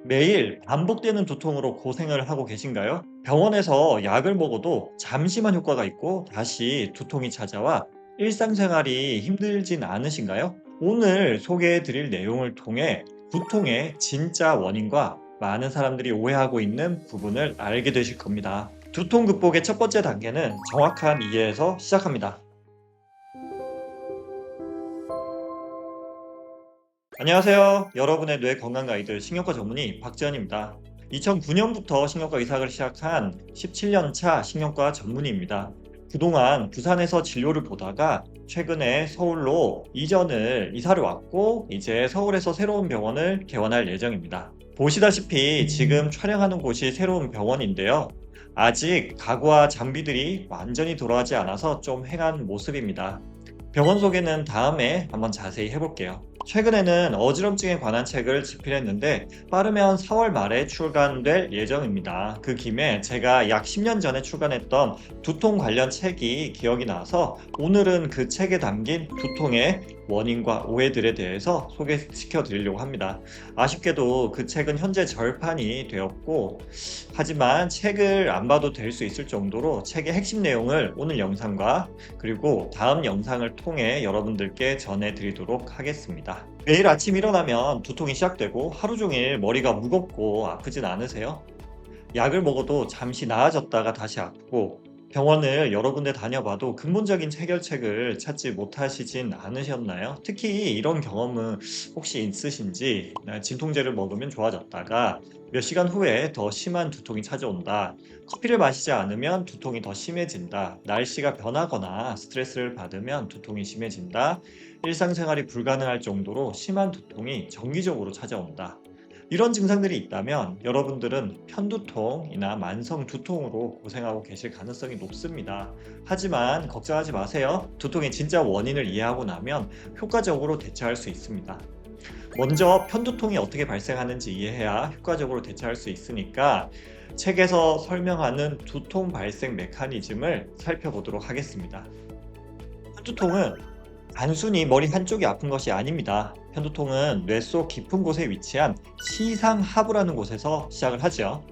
매일 반복되는 두통으로 고생을 하고 계신가요? 병원에서 약을 먹어도 잠시만 효과가 있고 다시 두통이 찾아와 일상생활이 힘들진 않으신가요? 오늘 소개해 드릴 내용을 통해 두통의 진짜 원인과 많은 사람들이 오해하고 있는 부분을 알게 되실 겁니다. 두통 극복의 첫 번째 단계는 정확한 이해에서 시작합니다. 안녕하세요. 여러분의 뇌 건강 가이드 신경과 전문의 박지현입니다. 2009년부터 신경과 의학을 시작한 17년 차 신경과 전문의입니다. 그동안 부산에서 진료를 보다가 최근에 서울로 이사를 왔고 이제 서울에서 새로운 병원을 개원할 예정입니다. 보시다시피 지금 촬영하는 곳이 새로운 병원인데요. 아직 가구와 장비들이 완전히 돌아가지 않아서 좀 휑한 모습입니다. 병원 소개는 다음에 한번 자세히 해볼게요. 최근에는 어지럼증에 관한 책을 집필했는데 빠르면 4월 말에 출간될 예정입니다. 그 김에 제가 약 10년 전에 출간했던 두통 관련 책이 기억이 나서 오늘은 그 책에 담긴 두통의 원인과 오해들에 대해서 소개시켜 드리려고 합니다. 아쉽게도 그 책은 현재 절판이 되었고 하지만 책을 안 봐도 될 수 있을 정도로 책의 핵심 내용을 오늘 영상과 그리고 다음 영상을 통해 여러분들께 전해드리도록 하겠습니다. 매일 아침 일어나면 두통이 시작되고 하루 종일 머리가 무겁고 아프진 않으세요? 약을 먹어도 잠시 나아졌다가 다시 아프고 병원을 여러 군데 다녀봐도 근본적인 해결책을 찾지 못하시진 않으셨나요? 특히 이런 경험은 혹시 있으신지 진통제를 먹으면 좋아졌다가 몇 시간 후에 더 심한 두통이 찾아온다. 커피를 마시지 않으면 두통이 더 심해진다. 날씨가 변하거나 스트레스를 받으면 두통이 심해진다. 일상생활이 불가능할 정도로 심한 두통이 정기적으로 찾아온다. 이런 증상들이 있다면 여러분들은 편두통이나 만성 두통으로 고생하고 계실 가능성이 높습니다. 하지만 걱정하지 마세요. 두통의 진짜 원인을 이해하고 나면 효과적으로 대처할 수 있습니다. 먼저 편두통이 어떻게 발생하는지 이해해야 효과적으로 대처할 수 있으니까 책에서 설명하는 두통 발생 메커니즘을 살펴보도록 하겠습니다. 편두통은 단순히 머리 한쪽이 아픈 것이 아닙니다. 편두통은 뇌 속 깊은 곳에 위치한 시상하부라는 곳에서 시작을 하죠.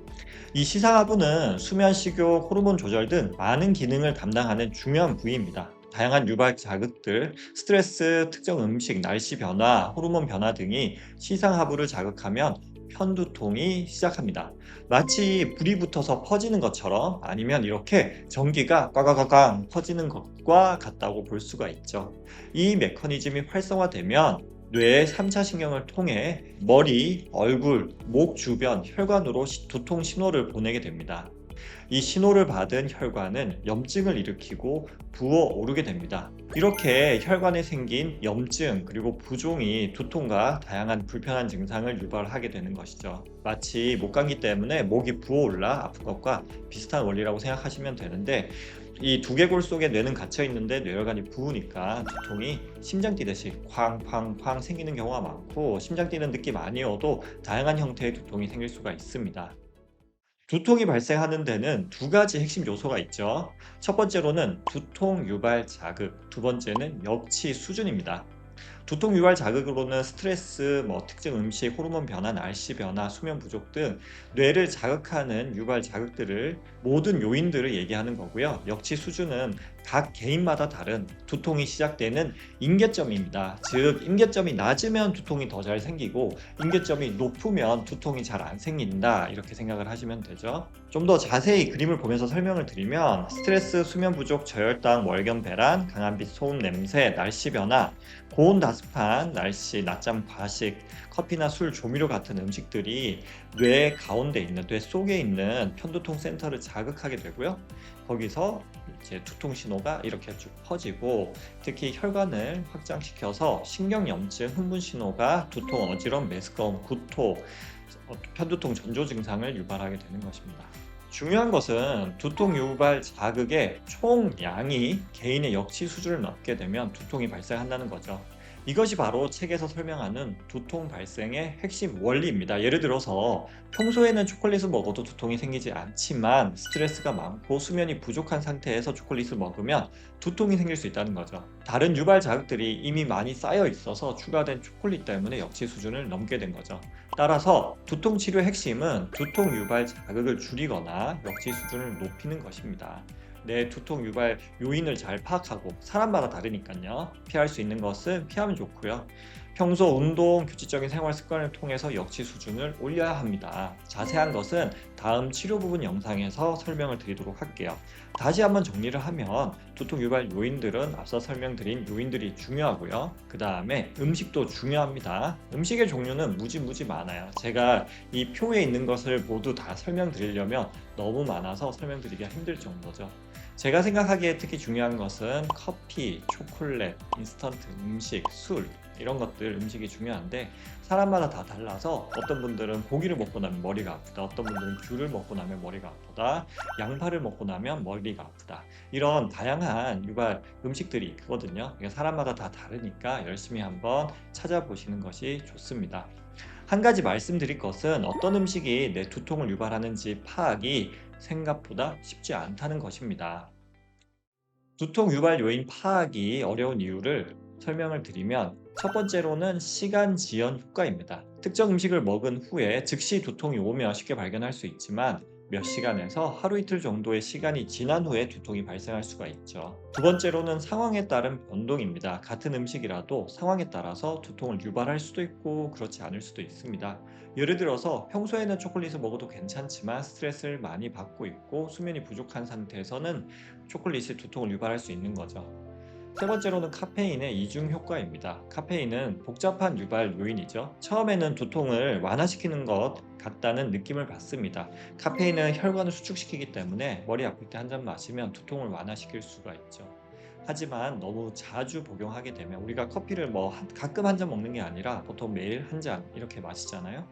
이 시상하부는 수면, 식욕, 호르몬 조절 등 많은 기능을 담당하는 중요한 부위입니다. 다양한 유발 자극들, 스트레스, 특정 음식, 날씨 변화, 호르몬 변화 등이 시상하부를 자극하면 편두통이 시작합니다. 마치 불이 붙어서 퍼지는 것처럼 아니면 이렇게 전기가 꽝꽝꽝꽝 퍼지는 것과 같다고 볼 수가 있죠. 이 메커니즘이 활성화되면 뇌의 3차 신경을 통해 머리, 얼굴, 목 주변 혈관으로 두통 신호를 보내게 됩니다. 이 신호를 받은 혈관은 염증을 일으키고 부어오르게 됩니다. 이렇게 혈관에 생긴 염증 그리고 부종이 두통과 다양한 불편한 증상을 유발하게 되는 것이죠. 마치 목감기 때문에 목이 부어올라 아픈 것과 비슷한 원리라고 생각하시면 되는데 이 두개골 속에 뇌는 갇혀 있는데 뇌혈관이 부으니까 두통이 심장 뛰듯이 쾅쾅쾅 생기는 경우가 많고 심장 뛰는 느낌 아니어도 다양한 형태의 두통이 생길 수가 있습니다. 두통이 발생하는 데는 두 가지 핵심 요소가 있죠. 첫 번째로는 두통 유발 자극, 두 번째는 역치 수준입니다. 두통 유발 자극으로는 스트레스, 특정 음식, 호르몬 변화, 날씨 변화, 수면 부족 등 뇌를 자극하는 유발 자극들을 모든 요인들을 얘기하는 거고요. 역치 수준은 각 개인마다 다른 두통이 시작되는 임계점입니다. 즉 임계점이 낮으면 두통이 더 잘 생기고 임계점이 높으면 두통이 잘 안 생긴다 이렇게 생각을 하시면 되죠. 좀 더 자세히 그림을 보면서 설명을 드리면 스트레스, 수면 부족, 저혈당, 월경 배란, 강한 빛, 소음, 냄새, 날씨 변화, 고온 다습한 날씨, 낮잠 과식, 커피나 술, 조미료 같은 음식들이 뇌 가운데 있는 뇌 속에 있는 편두통 센터를 자극하게 되고요. 거기서 이제 두통 신호가 이렇게 쭉 퍼지고 특히 혈관을 확장시켜서 신경염증, 흥분 신호가 두통, 어지럼, 메스꺼움, 구토, 편두통 전조 증상을 유발하게 되는 것입니다. 중요한 것은 두통 유발 자극의 총량이 개인의 역치 수준을 넘게 되면 두통이 발생한다는 거죠. 이것이 바로 책에서 설명하는 두통 발생의 핵심 원리입니다. 예를 들어서 평소에는 초콜릿을 먹어도 두통이 생기지 않지만 스트레스가 많고 수면이 부족한 상태에서 초콜릿을 먹으면 두통이 생길 수 있다는 거죠. 다른 유발 자극들이 이미 많이 쌓여 있어서 추가된 초콜릿 때문에 역치 수준을 넘게 된 거죠. 따라서 두통 치료의 핵심은 두통 유발 자극을 줄이거나 역치 수준을 높이는 것입니다. 내 두통 유발 요인을 잘 파악하고 사람마다 다르니까요. 피할 수 있는 것은 피하면 좋고요. 평소 운동, 규칙적인 생활 습관을 통해서 역치 수준을 올려야 합니다. 자세한 것은 다음 치료 부분 영상에서 설명을 드리도록 할게요. 다시 한번 정리를 하면 두통 유발 요인들은 앞서 설명드린 요인들이 중요하고요. 그 다음에 음식도 중요합니다. 음식의 종류는 무지 많아요. 제가 이 표에 있는 것을 모두 다 설명드리려면 너무 많아서 설명드리기가 힘들 정도죠. 제가 생각하기에 특히 중요한 것은 커피, 초콜릿, 인스턴트 음식, 술 이런 것들 음식이 중요한데 사람마다 다 달라서 어떤 분들은 고기를 먹고 나면 머리가 아프다, 어떤 분들은 귤을 먹고 나면 머리가 아프다, 양파를 먹고 나면 머리가 아프다, 이런 다양한 유발 음식들이 있거든요. 사람마다 다 다르니까 열심히 한번 찾아보시는 것이 좋습니다. 한 가지 말씀드릴 것은 어떤 음식이 내 두통을 유발하는지 파악이 생각보다 쉽지 않다는 것입니다. 두통 유발 요인 파악이 어려운 이유를 설명을 드리면 첫 번째로는 시간 지연 효과입니다. 특정 음식을 먹은 후에 즉시 두통이 오면 쉽게 발견할 수 있지만 몇 시간에서 하루 이틀 정도의 시간이 지난 후에 두통이 발생할 수가 있죠. 두 번째로는 상황에 따른 변동입니다. 같은 음식이라도 상황에 따라서 두통을 유발할 수도 있고 그렇지 않을 수도 있습니다. 예를 들어서 평소에는 초콜릿을 먹어도 괜찮지만 스트레스를 많이 받고 있고 수면이 부족한 상태에서는 초콜릿이 두통을 유발할 수 있는 거죠. 세 번째로는 카페인의 이중 효과입니다. 카페인은 복잡한 유발 요인이죠. 처음에는 두통을 완화시키는 것 같다는 느낌을 받습니다. 카페인은 혈관을 수축시키기 때문에 머리 아플 때 한 잔 마시면 두통을 완화시킬 수가 있죠. 하지만 너무 자주 복용하게 되면 우리가 커피를 가끔 한 잔 먹는 게 아니라 보통 매일 한 잔 이렇게 마시잖아요.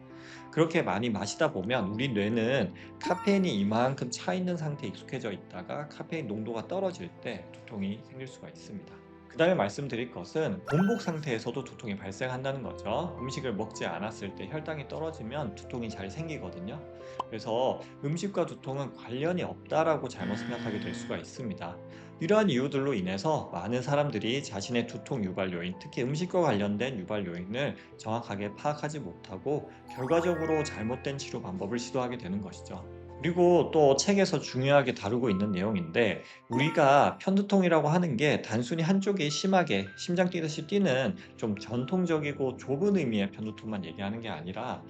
그렇게 많이 마시다 보면 우리 뇌는 카페인이 이만큼 차 있는 상태에 익숙해져 있다가 카페인 농도가 떨어질 때 두통이 생길 수가 있습니다. 그 다음에 말씀드릴 것은 공복 상태에서도 두통이 발생한다는 거죠. 음식을 먹지 않았을 때 혈당이 떨어지면 두통이 잘 생기거든요. 그래서 음식과 두통은 관련이 없다라고 잘못 생각하게 될 수가 있습니다. 이러한 이유들로 인해서 많은 사람들이 자신의 두통 유발 요인, 특히 음식과 관련된 유발 요인을 정확하게 파악하지 못하고 결과적으로 잘못된 치료 방법을 시도하게 되는 것이죠. 그리고 또 책에서 중요하게 다루고 있는 내용인데 우리가 편두통이라고 하는 게 단순히 한쪽이 심하게 심장 뛰듯이 뛰는 좀 전통적이고 좁은 의미의 편두통만 얘기하는 게 아니라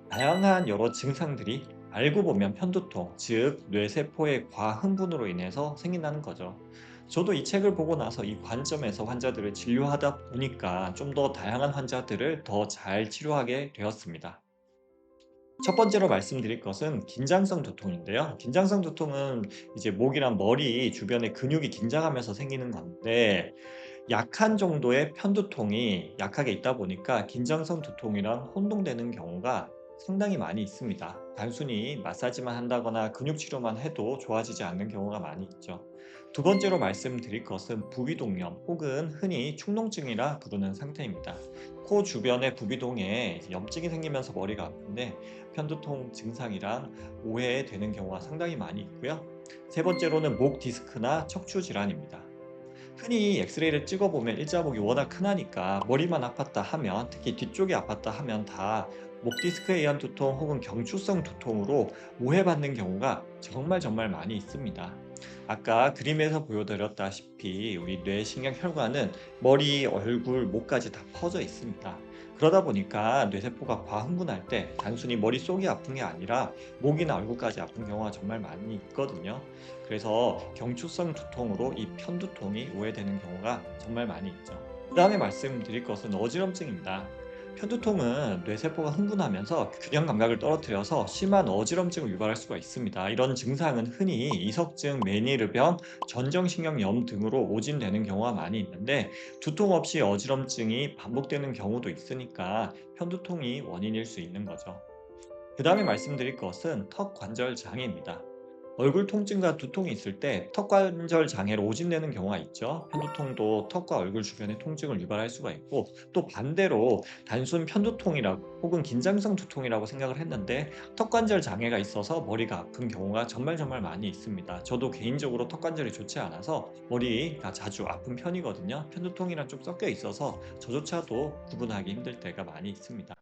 다양한 여러 증상들이 알고 보면 편두통, 즉 뇌세포의 과흥분으로 인해서 생긴다는 거죠. 저도 이 책을 보고 나서 이 관점에서 환자들을 진료하다 보니까 좀 더 다양한 환자들을 더 잘 치료하게 되었습니다. 첫 번째로 말씀드릴 것은 긴장성 두통인데요. 긴장성 두통은 이제 목이랑 머리 주변의 근육이 긴장하면서 생기는 건데 약한 정도의 편두통이 약하게 있다 보니까 긴장성 두통이랑 혼동되는 경우가 상당히 많이 있습니다. 단순히 마사지만 한다거나 근육 치료만 해도 좋아지지 않는 경우가 많이 있죠. 두 번째로 말씀드릴 것은 부비동염 혹은 흔히 축농증이라 부르는 상태입니다. 코 주변의 부비동에 염증이 생기면서 머리가 아픈데 편두통 증상이랑 오해되는 경우가 상당히 많이 있고요. 세 번째로는 목 디스크나 척추 질환입니다. 흔히 엑스레이를 찍어보면 일자목이 워낙 크나니까 머리만 아팠다 하면 특히 뒤쪽이 아팠다 하면 다 목 디스크에 의한 두통 혹은 경추성 두통으로 오해받는 경우가 정말 많이 있습니다. 아까 그림에서 보여드렸다시피 우리 뇌신경 혈관은 머리, 얼굴, 목까지 다 퍼져 있습니다. 그러다 보니까 뇌세포가 과흥분할 때 단순히 머릿속이 아픈 게 아니라 목이나 얼굴까지 아픈 경우가 정말 많이 있거든요. 그래서 경추성 두통으로 이 편두통이 오해되는 경우가 정말 많이 있죠. 그 다음에 말씀드릴 것은 어지럼증입니다. 편두통은 뇌세포가 흥분하면서 균형 감각을 떨어뜨려서 심한 어지럼증을 유발할 수가 있습니다. 이런 증상은 흔히 이석증, 메니르병, 전정신경염 등으로 오진되는 경우가 많이 있는데 두통 없이 어지럼증이 반복되는 경우도 있으니까 편두통이 원인일 수 있는 거죠. 그 다음에 말씀드릴 것은 턱 관절 장애입니다. 얼굴 통증과 두통이 있을 때 턱관절 장애로 오진되는 경우가 있죠. 편두통도 턱과 얼굴 주변의 통증을 유발할 수가 있고, 또 반대로 단순 편두통이라고 혹은 긴장성 두통이라고 생각을 했는데 턱관절 장애가 있어서 머리가 아픈 경우가 정말 많이 있습니다. 저도 개인적으로 턱관절이 좋지 않아서 머리가 자주 아픈 편이거든요. 편두통이랑 좀 섞여 있어서 저조차도 구분하기 힘들 때가 많이 있습니다.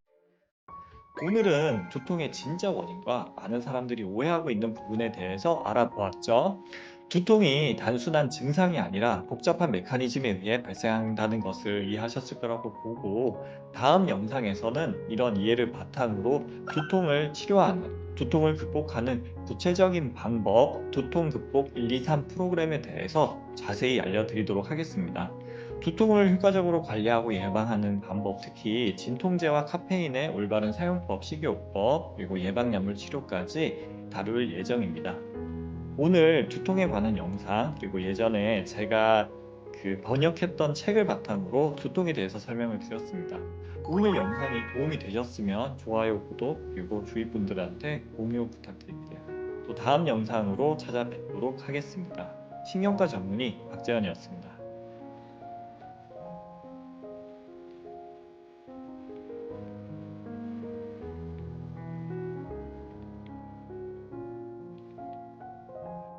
오늘은 두통의 진짜 원인과 많은 사람들이 오해하고 있는 부분에 대해서 알아보았죠. 두통이 단순한 증상이 아니라 복잡한 메커니즘에 의해 발생한다는 것을 이해하셨을 거라고 보고, 다음 영상에서는 이런 이해를 바탕으로 두통을 치료하는, 두통을 극복하는 구체적인 방법, 두통 극복 1, 2, 3 프로그램에 대해서 자세히 알려드리도록 하겠습니다. 두통을 효과적으로 관리하고 예방하는 방법, 특히 진통제와 카페인의 올바른 사용법, 식이요법, 그리고 예방약물 치료까지 다룰 예정입니다. 오늘 두통에 관한 영상, 그리고 예전에 제가 번역했던 책을 바탕으로 두통에 대해서 설명을 드렸습니다. 오늘 영상이 도움이 되셨으면 좋아요, 구독, 그리고 주위 분들한테 공유 부탁드릴게요. 또 다음 영상으로 찾아뵙도록 하겠습니다. 신경과 전문의 박재현이었습니다.